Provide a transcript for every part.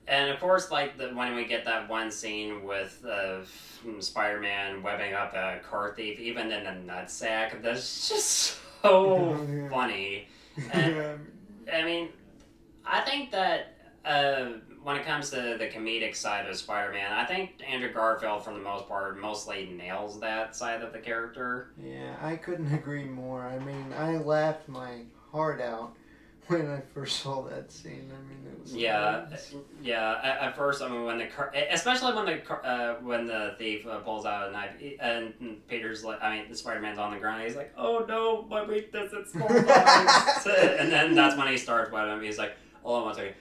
And of course, like when we get that one scene with Spider-Man webbing up a car thief, even in a nutsack, that's just so Yeah. funny. And Yeah. I mean, I think that when it comes to the comedic side of Spider-Man, I think Andrew Garfield, for the most part, mostly nails that side of the character. Yeah, I couldn't agree more. I mean, I laughed my heart out when I first saw that scene. I mean, it was Yeah, hilarious. yeah. At first, I mean, especially when the thief pulls out a knife, and Peter's like, I mean, Spider Man's on the ground. He's like, "Oh no, my weakness is small knives." And then that's when he starts with him. He's like, "Hold on one second."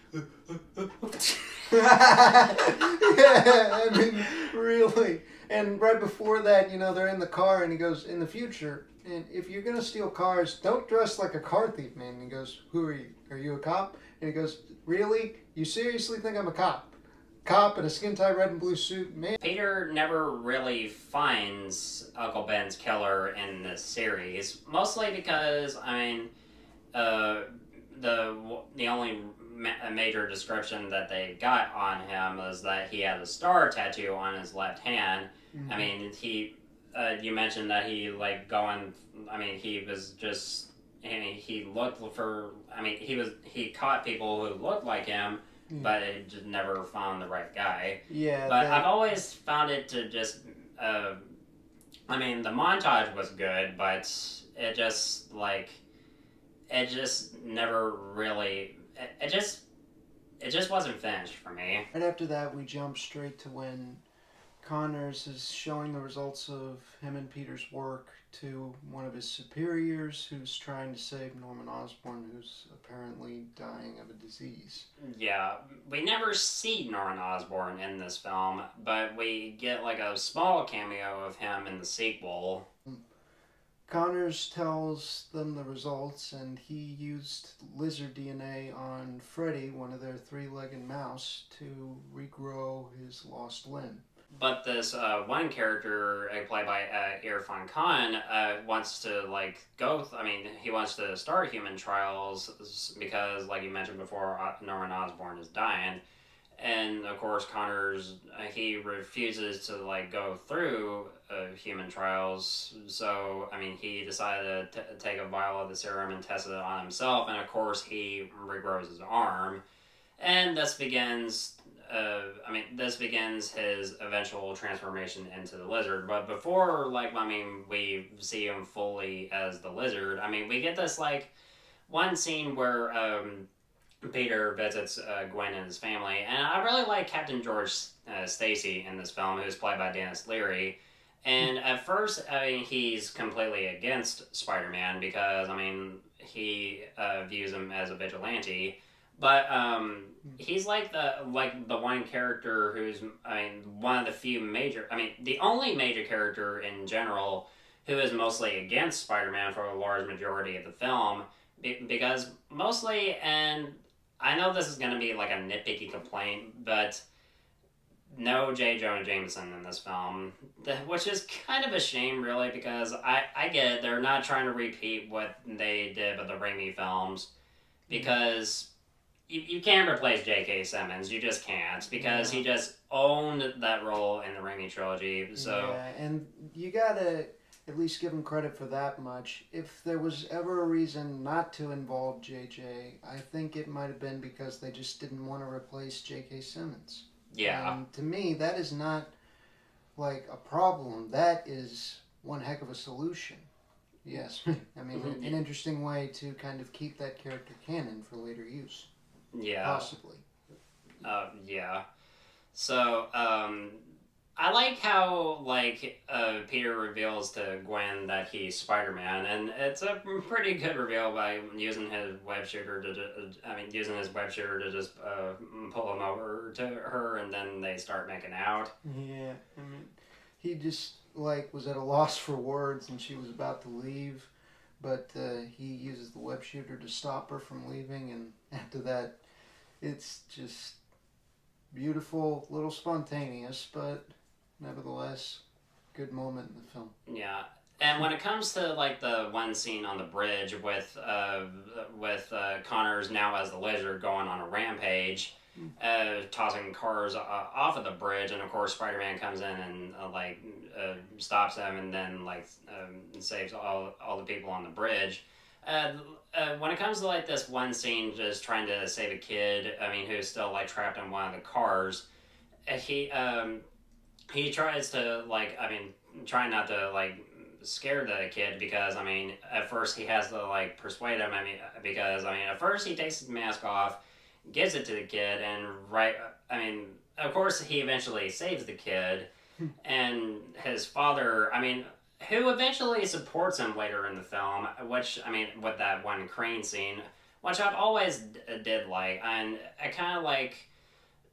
Yeah, I mean, really. And right before that, they're in the car, and he goes, "In the future, and if you're gonna steal cars, don't dress like a car thief, man." And he goes, "Who are you? Are you a cop?" And he goes, "Really? You seriously think I'm a cop? Cop in a skin-tight red and blue suit, man?" Peter never really finds Uncle Ben's killer in this series, mostly because I mean, uh, the only major description that they got on him is that he had a star tattoo on his left hand. Mm-hmm. I mean, you mentioned that he like going. I mean, he was just. I mean, he looked for. I mean, he caught people who looked like him, but it just never found the right guy. Yeah, But I've always found it to just. I mean, the montage was good, but it just like it just never really. It just wasn't finished for me. right after that, we jump straight to when Connors is showing the results of him and Peter's work to one of his superiors who's trying to save Norman Osborn, who's apparently dying of a disease. Yeah, we never see Norman Osborn in this film, but we get like a small cameo of him in the sequel. Connors tells them the results, and he used lizard DNA on Freddy, one of their three-legged mouse, to regrow his lost limb. But this one character played by Irfan Khan wants to like go. I mean, he wants to start human trials because, like you mentioned before, Norman Osborn is dying, and of course Connors he refuses to like go through human trials. So I mean, he decided to take a vial of the serum and test it on himself, and of course he regrows his arm, and this begins. This begins his eventual transformation into the lizard. But before, like, I mean, we see him fully as the lizard. I mean, we get this like one scene where Peter visits Gwen and his family, and I really like Captain George Stacy in this film, who's played by Dennis Leary. And at first, I mean, he's completely against Spider-Man because, I mean, he views him as a vigilante. But he's like the one character who's I mean one of the few major I mean the only major character in general who is mostly against Spider-Man for a large majority of the film because mostly and I know this is going to be like a nitpicky complaint but no J. Jonah Jameson in this film, which is kind of a shame really because I get it, they're not trying to repeat what they did with the Raimi films because you can't replace J.K. Simmons. You just can't because he just owned that role in the Raimi trilogy. So yeah, and you gotta at least give him credit for that much. If there was ever a reason not to involve J.J., I think it might have been because they just didn't want to replace J.K. Simmons. yeah, And to me, that is not like a problem. That is one heck of a solution. Yes, I mean, an interesting way to kind of keep that character canon for later use. yeah, Possibly. yeah. So I like how like Peter reveals to Gwen that he's Spider-Man, and it's a pretty good reveal by using his web shooter to just pull him over to her, and then they start making out. Yeah, I mean, he just like was at a loss for words, and she was about to leave, but he uses the web shooter to stop her from leaving, and after that, it's just beautiful, little spontaneous, but nevertheless, good moment in the film. Yeah. And when it comes to like the one scene on the bridge with Connors now as the lizard going on a rampage, tossing cars off of the bridge, and of course Spider-Man comes in and stops them, and then saves all the people on the bridge. Uh, when it comes to like this one scene, just trying to save a kid, I mean, who's still like trapped in one of the cars, he tries to try not to scare the kid, because I mean at first he has to like persuade him. I mean, because I mean at first he takes his mask off, gives it to the kid, and I mean of course he eventually saves the kid, and his father, I mean, who eventually supports him later in the film, which I mean with that one crane scene, which I've always did like, and I kind of like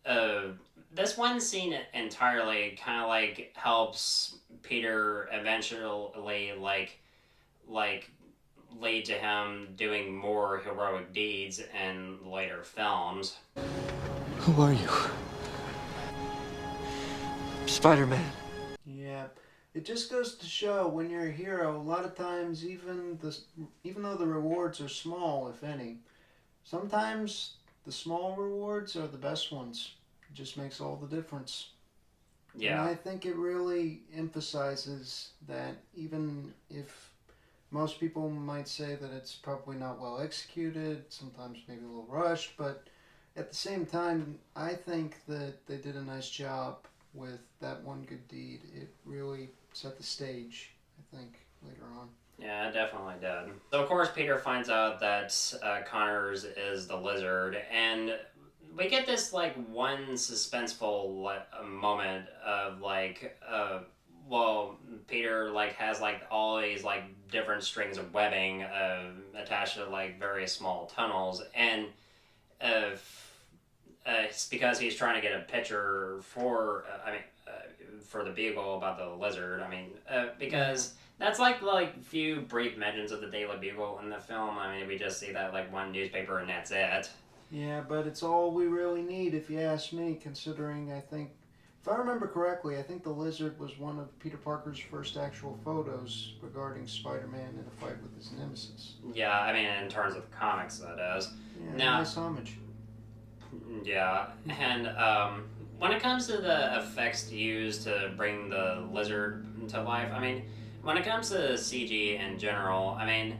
uh, this one scene entirely kind of like helps Peter eventually like lead to him doing more heroic deeds in later films. Who are you? Spider-Man. Yeah, it just goes to show when you're a hero, a lot of times even though the rewards are small, if any, sometimes the small rewards are the best ones. It just makes all the difference. Yeah. And I think it really emphasizes that even if most people might say that it's probably not well executed, sometimes maybe a little rushed, but at the same time, I think that they did a nice job with that one good deed. It really set the stage, I think, later on. Yeah, it definitely did. So of course Peter finds out that Connors is the Lizard, and we get this like one suspenseful moment of Peter like has like all these like different strings of webbing attached to like various small tunnels, and uh, it's because he's trying to get a picture for for the Beagle about the Lizard. I mean, because that's like few brief mentions of the Daily Bugle in the film. I mean, we just see that like one newspaper and that's it. Yeah, but it's all we really need, if you ask me, considering I think, if I remember correctly, I think the Lizard was one of Peter Parker's first actual photos regarding Spider-Man in a fight with his nemesis. Yeah, I mean, in terms of the comics, that is. Yeah, now, nice homage. Yeah, and when it comes to the effects used to bring the Lizard to life, I mean, when it comes to CG in general, I mean,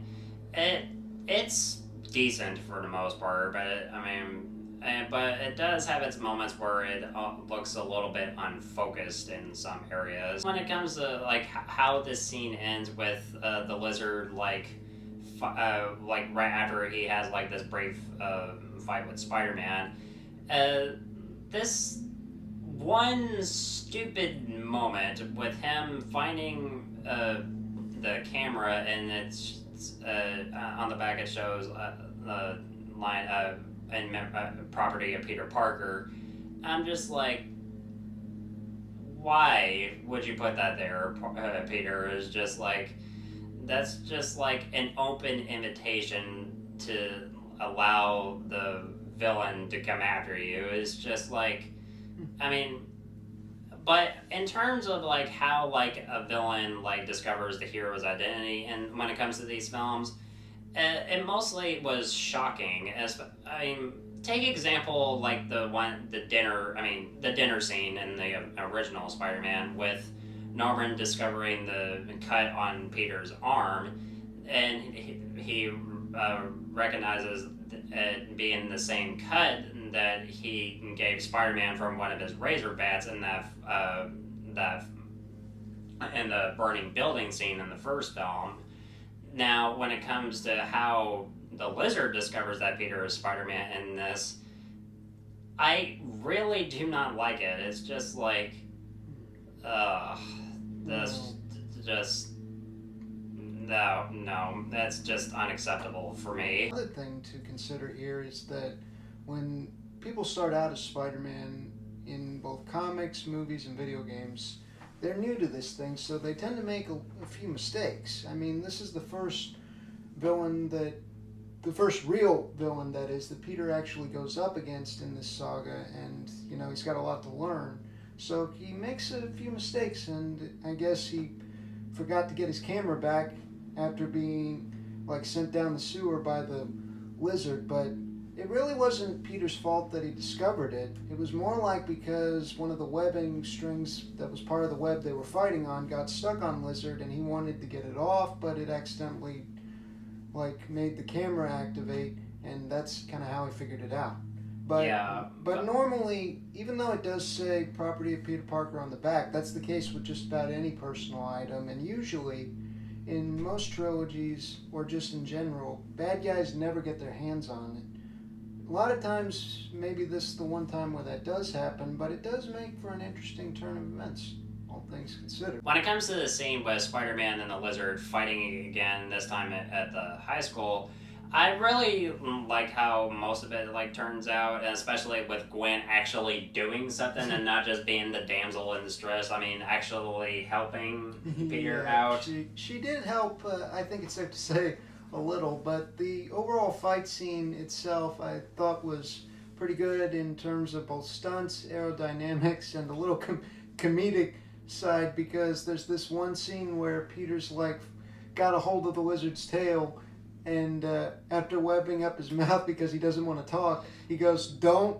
it's decent for the most part, but but it does have its moments where it looks a little bit unfocused in some areas. When it comes to like how this scene ends with the Lizard like right after he has like this brief fight with Spider-Man, this one stupid moment with him finding the camera, and it's on the back it shows the line and property of Peter Parker. I'm just like, why would you put that there, Peter? Is just like, that's just like an open invitation to allow the villain to come after you. It's just like, I mean, but in terms of like how like a villain like discovers the hero's identity, and when it comes to these films, it mostly was shocking. As I mean, take example like the dinner scene in the original Spider-Man with Norman discovering the cut on Peter's arm, and he recognizes it being the same cut that he gave Spider-Man from one of his razor bats in that in the burning building scene in the first film. Now, when it comes to how the Lizard discovers that Peter is Spider-Man in this, I really do not like it. It's just like, this just no, that's just unacceptable for me. Another thing to consider here is that when people start out as Spider-Man in both comics, movies, and video games, they're new to this thing, so they tend to make a few mistakes. I mean, this is the first real villain, that is, that Peter actually goes up against in this saga, and, you know, he's got a lot to learn. So he makes a few mistakes, and I guess he forgot to get his camera back after being, like, sent down the sewer by the Lizard, but it really wasn't Peter's fault that he discovered it. It was more like because one of the webbing strings that was part of the web they were fighting on got stuck on Lizard, and he wanted to get it off, but it accidentally made the camera activate, and that's kind of how he figured it out. But normally, even though it does say property of Peter Parker on the back, that's the case with just about any personal item, and usually in most trilogies, or just in general, bad guys never get their hands on it. A lot of times, maybe this is the one time where that does happen, but it does make for an interesting turn of events, all things considered. When it comes to the scene with Spider-Man and the Lizard fighting again, this time at the high school, I really like how most of it turns out, and especially with Gwen actually doing something and not just being the damsel in distress. I mean, actually helping Peter out. She did help, I think it's safe to say, a little, but the overall fight scene itself I thought was pretty good in terms of both stunts, aerodynamics, and a little comedic side, because there's this one scene where Peter's got a hold of the Lizard's tail, and after webbing up his mouth because he doesn't want to talk, he goes, "Don't,"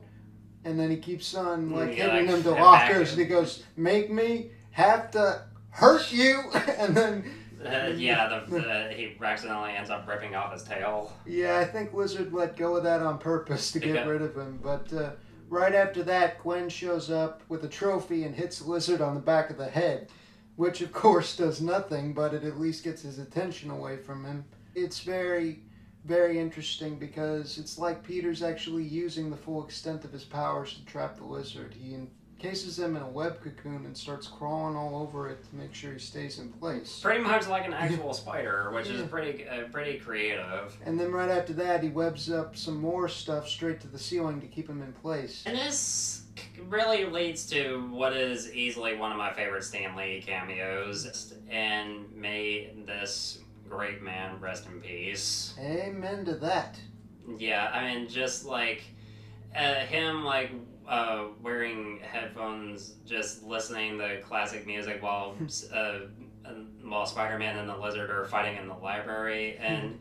and then he keeps on hitting him to lockers, and he goes, "Make me have to hurt you," and then he accidentally ends up ripping off his tail. Yeah, I think Lizard let go of that on purpose to get rid of him, but right after that, Gwen shows up with a trophy and hits Lizard on the back of the head, which of course does nothing, but it at least gets his attention away from him. It's very, very interesting because it's like Peter's actually using the full extent of his powers to trap the Lizard. He encases him in a web cocoon and starts crawling all over it to make sure he stays in place. Pretty much like an actual spider, which is pretty creative. And then right after that, he webs up some more stuff straight to the ceiling to keep him in place. And this really leads to what is easily one of my favorite Stanley cameos, and may this great man rest in peace. Amen to that. Yeah, I mean, just him wearing headphones, just listening to classic music while Spider-Man and the Lizard are fighting in the library, and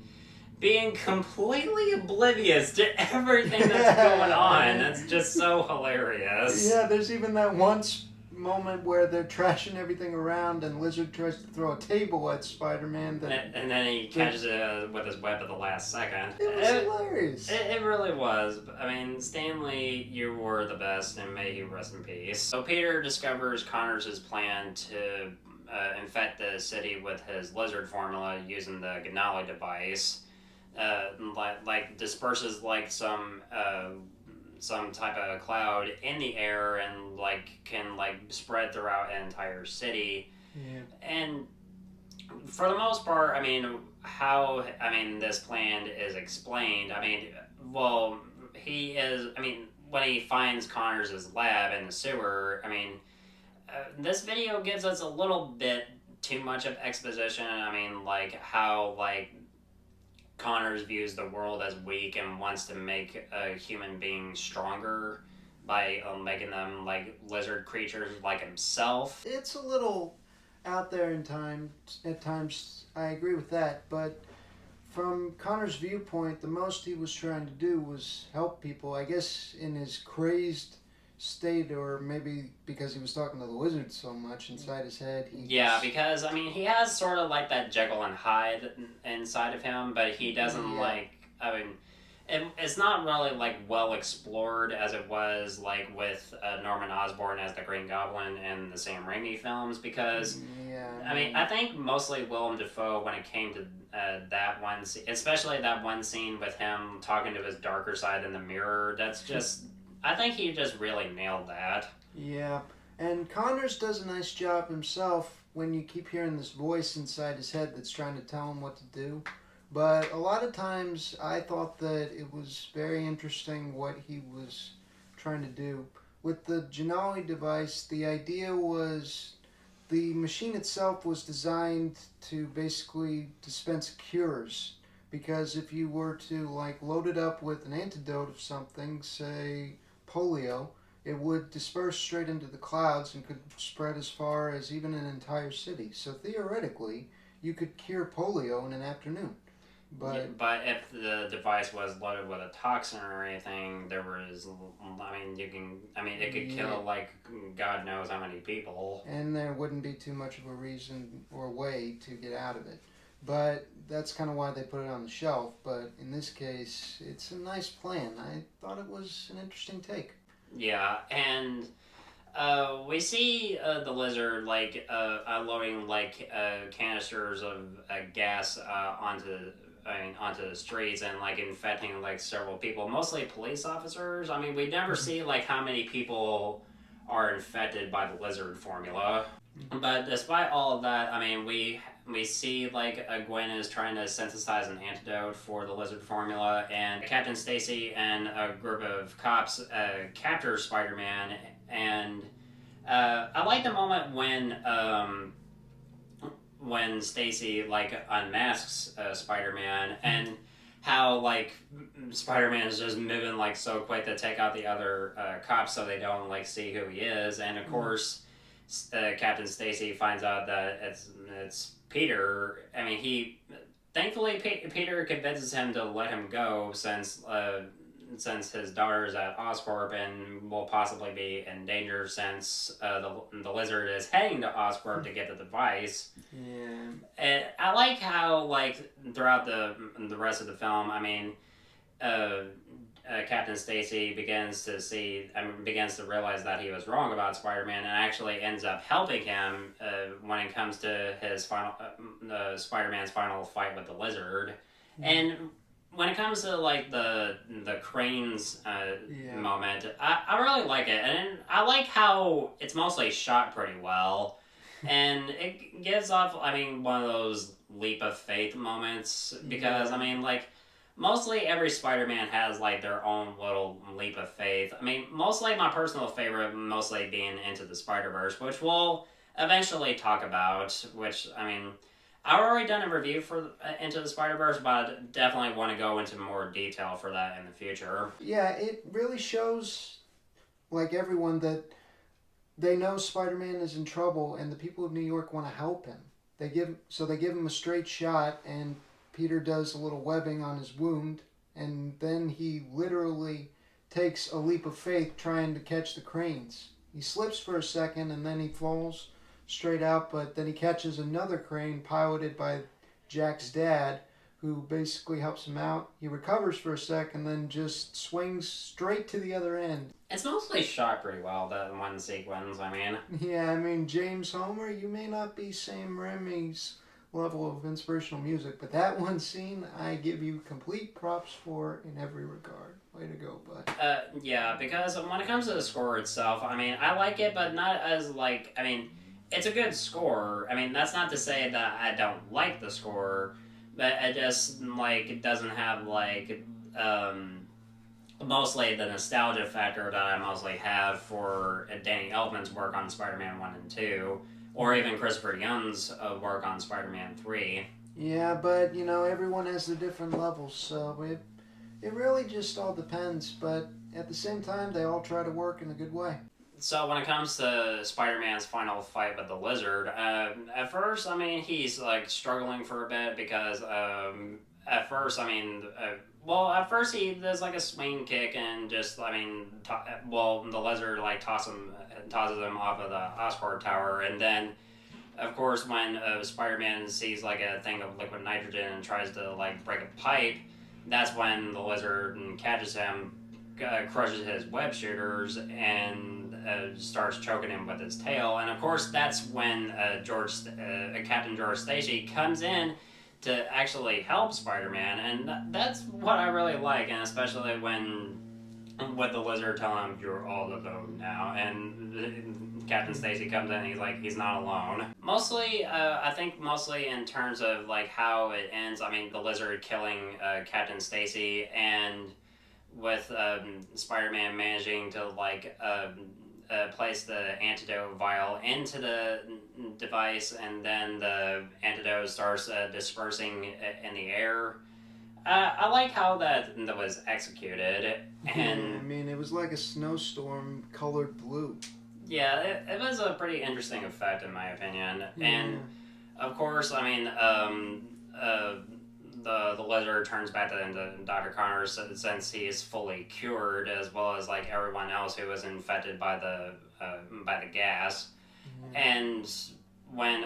being completely oblivious to everything that's going on. That's just so hilarious. Yeah, there's even that once moment where they're trashing everything around and Lizard tries to throw a table at Spider-Man. And then he catches it with his web at the last second. It was hilarious. It really was. I mean, Stanley, you were the best, and may you rest in peace. So Peter discovers Connors' plan to infect the city with his Lizard formula using the Ganali device. Disperses some type of cloud in the air and can spread throughout an entire city. Yeah. And for the most part, how this plan is explained. When he finds Connors' lab in the sewer, this video gives us a little bit too much of exposition. How Connors views the world as weak and wants to make a human being stronger by making them lizard creatures like himself. It's a little out there at times. I agree with that, but from Connors' viewpoint, the most he was trying to do was help people. I guess in his crazed state, or maybe because he was talking to the Lizard so much inside his head. Because he has sort of that Jekyll and Hyde inside of him, but he doesn't it's not really well explored as it was with Norman Osborn as the Green Goblin in the Sam Raimi films, because I think mostly Willem Dafoe, when it came to that one, especially that one scene with him talking to his darker side in the mirror, that's just I think he just really nailed that. Yeah, and Connors does a nice job himself when you keep hearing this voice inside his head that's trying to tell him what to do. But a lot of times I thought that it was very interesting what he was trying to do. With the Ganali device, the idea was the machine itself was designed to basically dispense cures. Because if you were to load it up with an antidote of something, say polio, it would disperse straight into the clouds and could spread as far as even an entire city. So theoretically, you could cure polio in an afternoon. But if the device was loaded with a toxin or anything, there was, it could kill like God knows how many people. And there wouldn't be too much of a reason or way to get out of it. But that's kind of why they put it on the shelf. But in this case, it's a nice plan. I thought it was an interesting take. Yeah, and we see the lizard like unloading like canisters of gas onto the streets and like infecting like several people, mostly police officers. I mean, we never see like how many people are infected by the lizard formula. But despite all of that, I mean, we see like Gwen is trying to synthesize an antidote for the lizard formula, and Captain Stacy and a group of cops capture Spider-Man. And I like the moment when Stacy like unmasks Spider-Man, and how like Spider-Man is just moving like so quick to take out the other cops so they don't like see who he is, and of course Captain Stacy finds out that it's Peter. I mean, thankfully Peter convinces him to let him go since his daughter is at Oscorp and will possibly be in danger since the lizard is heading to Oscorp to get the device. Yeah. And I like how like throughout the rest of the film, I mean, Captain Stacy begins to realize that he was wrong about Spider-Man, and actually ends up helping him when it comes to his Spider-Man's final fight with the lizard. Mm-hmm. And when it comes to like the cranes moment, I really like it, and I like how it's mostly shot pretty well, and it gives off one of those leap of faith moments, because mostly every Spider-Man has like their own little leap of faith. I mean, mostly my personal favorite, mostly being Into the Spider-Verse, which we'll eventually talk about, which, I've already done a review for Into the Spider-Verse, but I definitely want to go into more detail for that in the future. Yeah, it really shows, like everyone, that they know Spider-Man is in trouble, and the people of New York want to help him. They give him a straight shot, and Peter does a little webbing on his wound, and then he literally takes a leap of faith trying to catch the cranes. He slips for a second, and then he falls straight out, but then he catches another crane piloted by Jack's dad, who basically helps him out. He recovers for a sec and then just swings straight to the other end. It's mostly shot pretty well, that one sequence, Yeah, James Homer, you may not be Sam Raimi's level of inspirational music, but that one scene I give you complete props for in every regard. Way to go, bud. Yeah, because when it comes to the score itself, I like it, but not as it's a good score. That's not to say that I don't like the score, but it just, it doesn't have, mostly the nostalgia factor that I mostly have for Danny Elfman's work on Spider-Man 1 and 2, or even Christopher Young's work on Spider-Man 3. Yeah, but, everyone has their different levels, so it really just all depends, but at the same time, they all try to work in a good way. So when it comes to Spider-Man's final fight with the lizard, at first, he's struggling for a bit, because at first he does a swing kick and just the lizard tosses him off of the Oscorp tower, and then of course when Spider-Man sees a thing of liquid nitrogen and tries to break a pipe, that's when the lizard catches him, crushes his web shooters, and starts choking him with his tail. And of course that's when Captain George Stacy comes in to actually help Spider-Man, and that's what I really like, and especially with the lizard telling him, "You're all alone now," and Captain Stacy comes in and he's not alone. Mostly, I think mostly in terms of how it ends, the lizard killing Captain Stacy, and with Spider-Man managing to place the antidote vial into the device, and then the antidote starts dispersing in the air. I like how that was executed, and it was like a snowstorm colored blue. Yeah, it was a pretty interesting effect in my opinion, and of course, the lizard turns back into Dr. Connor since he's fully cured, as well as like everyone else who was infected by the gas. And when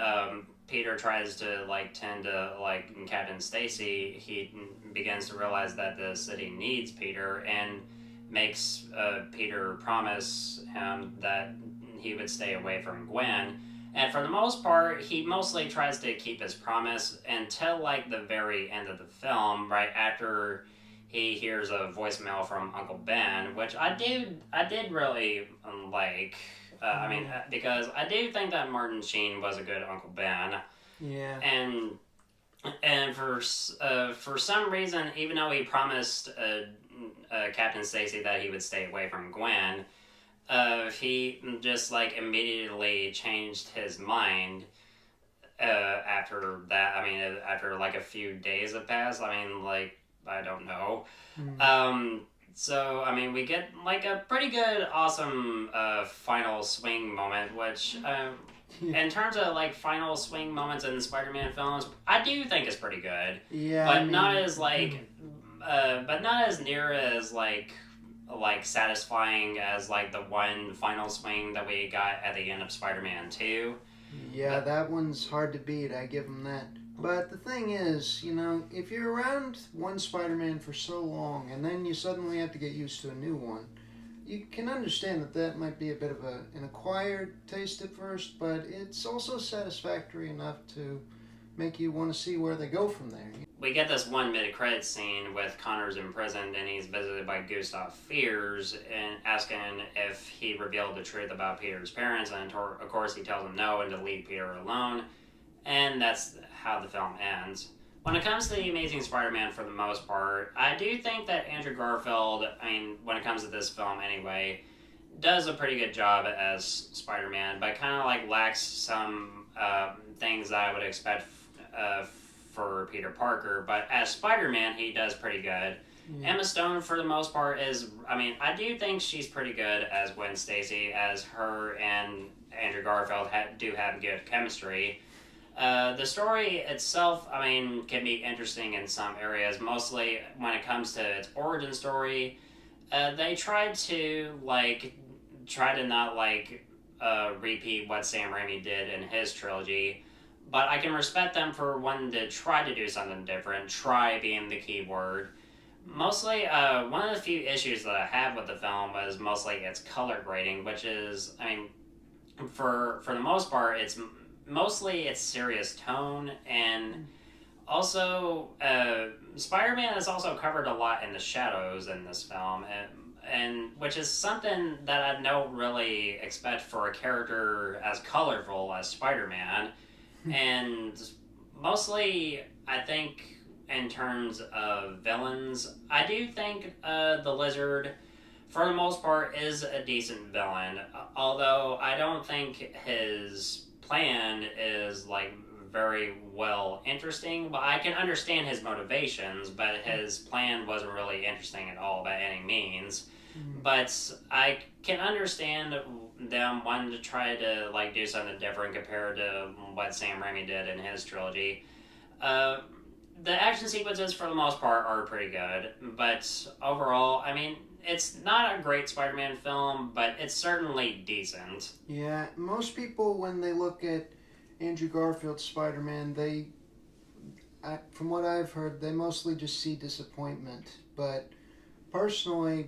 Peter tries to like tend to like Captain Stacy, he begins to realize that the city needs Peter and makes Peter promise him that he would stay away from Gwen. And for the most part, he mostly tries to keep his promise until like the very end of the film, right after he hears a voicemail from Uncle Ben, which I did really like. I mean, because I do think that Martin Sheen was a good Uncle Ben. Yeah. And for some reason, even though he promised Captain Stacy that he would stay away from Gwen, he just like immediately changed his mind after that. I mean, after like a few days have passed. I mean, like, I don't know. So, I mean, we get like a pretty good, awesome final swing moment, which in terms of like final swing moments in Spider-Man films, I do think is pretty good. Yeah. But not as like, but not as near as like satisfying as like the one final swing that we got at the end of Spider-Man 2. Yeah, that one's hard to beat, I give him that. But the thing is, you know, if you're around one Spider-Man for so long and then you suddenly have to get used to a new one, you can understand that that might be a bit of an acquired taste at first, but it's also satisfactory enough to make you want to see where they go from there. We get this one mid-credit scene with Connor's imprisoned and he's visited by Gustav Fiers and asking if he revealed the truth about Peter's parents, and of course he tells him no and to leave Peter alone, and that's how the film ends. When it comes to The Amazing Spider-Man, for the most part, I do think that Andrew Garfield, I mean, when it comes to this film anyway, does a pretty good job as Spider-Man, but kind of like lacks some things that I would expect for Peter Parker. But as Spider-Man, he does pretty good. Emma Stone, for the most part, is, I mean, I do think she's pretty good as Gwen Stacy, as her and Andrew Garfield do have good chemistry. The story itself, I mean, can be interesting in some areas, mostly when it comes to its origin story. They tried to not, repeat what Sam Raimi did in his trilogy, but I can respect them for wanting to try to do something different, try being the key word. Mostly, one of the few issues that I have with the film was mostly its color grading, which is, I mean, for the most part, it's mostly its serious tone, and also Spider-Man is also covered a lot in the shadows in this film, and which is something that I don't really expect for a character as colorful as Spider-Man. And mostly, I think in terms of villains, I do think the Lizard, for the most part, is a decent villain, although I don't think his plan is very well interesting, but I can understand his motivations, but his plan wasn't really interesting at all by any means. But I can understand them wanting to try to do something different compared to what Sam Raimi did in his trilogy. The action sequences for the most part are pretty good, but overall, I mean, it's not a great Spider-Man film, but it's certainly decent. Yeah, most people, when they look at Andrew Garfield's Spider-Man, from what I've heard, they mostly just see disappointment. But personally,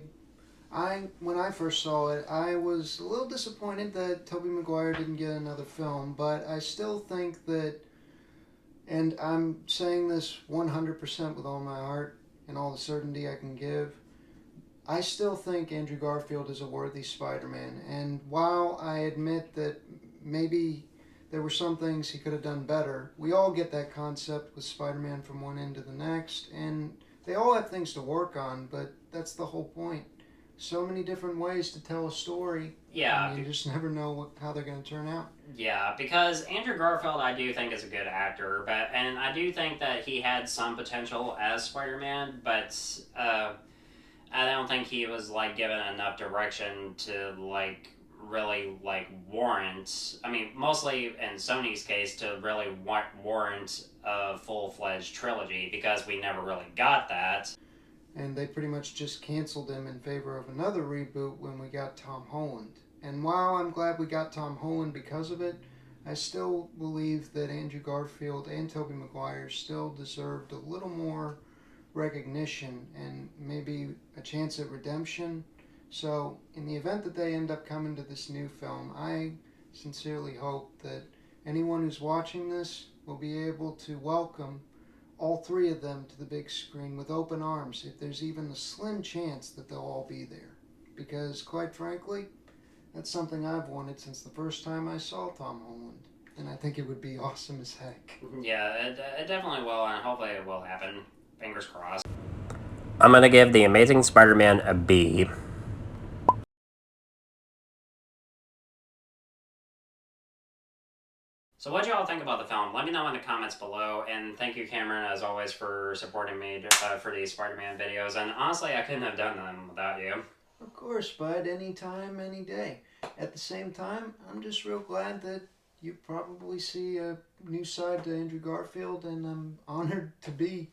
when I first saw it, I was a little disappointed that Tobey Maguire didn't get another film, but I still think that, and I'm saying this 100% with all my heart and all the certainty I can give, I still think Andrew Garfield is a worthy Spider-Man. And while I admit that maybe there were some things he could have done better, we all get that concept with Spider-Man from one end to the next, and they all have things to work on, but that's the whole point. So many different ways to tell a story. Yeah. And you just never know how they're going to turn out. Yeah, because Andrew Garfield, I do think, is a good actor, and I do think that he had some potential as Spider-Man, but I don't think he was given enough direction to really like warrant. I mean, mostly in Sony's case, to really warrant a full-fledged trilogy, because we never really got that. And they pretty much just canceled him in favor of another reboot when we got Tom Holland. And while I'm glad we got Tom Holland because of it, I still believe that Andrew Garfield and Tobey Maguire still deserved a little more recognition and maybe a chance at redemption. So, in the event that they end up coming to this new film, I sincerely hope that anyone who's watching this will be able to welcome all three of them to the big screen with open arms, if there's even a slim chance that they'll all be there. Because, quite frankly, that's something I've wanted since the first time I saw Tom Holland. And I think it would be awesome as heck. Yeah, it definitely will, and hopefully it will happen. Fingers crossed. I'm gonna give The Amazing Spider-Man a B. So what y'all think about the film? Let me know in the comments below, and thank you, Cameron, as always, for supporting me for these Spider-Man videos, and honestly, I couldn't have done them without you. Of course, bud. Anytime, any day. At the same time, I'm just real glad that you probably see a new side to Andrew Garfield, and I'm honored to be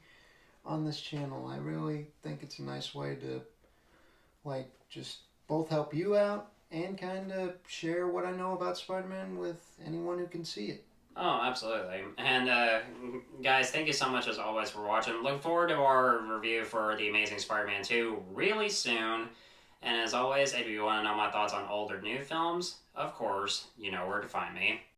on this channel. I really think it's a nice way to, like, just both help you out and kind of share what I know about Spider-Man with anyone who can see it. Oh, absolutely. And guys, thank you so much as always for watching. Look forward to our review for The Amazing Spider-Man 2 really soon. And as always, if you want to know my thoughts on old or new films, of course, you know where to find me.